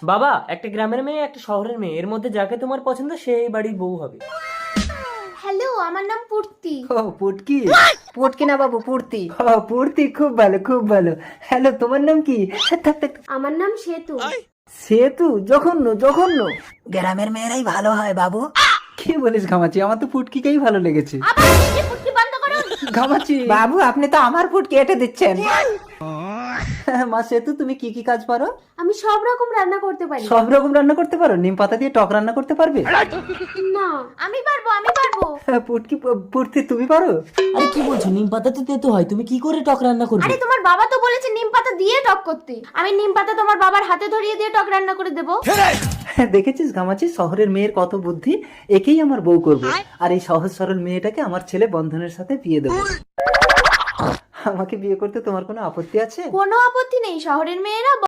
বাবা, একটা গ্রামের মেয়ে একটা শহরের মেয়ে, এর মধ্যে যাকে তোমার পছন্দ সেই বাড়ির বউ হবে। হ্যালো, আমার নাম পূর্তি। ও পুটকি। পূর্তি না বাবু, পূর্তি। ও পূর্তি, খুব ভালো খুব ভালো। হ্যালো, তোমার নাম কি? থাক, থাক। আমার নাম সেতু। সেতু? জঘন্য জঘন্য। গ্রামের মেয়েরাই ভালো হয় বাবু। কি বলিস ঘামাচি, আমার তো পুটকিকেই ভালো লেগেছে। আবার এই পূর্তি বন্ধ করুন। ঘামাচি বাবু আপনি তো আমার ফুট কেটে দিচ্ছেন। মা সেতু, তুমি কি কি কাজ পারো? আমি সব রকম রান্না করতে পারি। সব রকম রান্না করতে পারো? নিম পাতা দিয়ে টক রান্না করতে পারবে? না, আমি পারবো, আমি পারবো। পুটকি, পুটকি তুমি পারো? আরে কি বলছো, নিম পাতা তো তেতো হয়, তুমি কি করে টক রান্না করবে? আরে তোমার বাবা তো বলেছে নিম পাতা দিয়ে টক করতে। আমি নিম পাতা তোমার বাবার হাতে ধরিয়ে দিয়ে টক রান্না করে দেবো। দেখেছিস ঘামাচি, শহরের মেয়ের কত বুদ্ধি। একেই আমার বউ করবো, আর এই সহজ সরল মেয়েটাকে আমার ছেলে বন্ধনের সাথে বিয়ে দেবো। আমাকে বিয়ে করতে তোমার কোনো আপত্তি আছে? কোনো আপত্তি নেই, শহরের মেয়েরা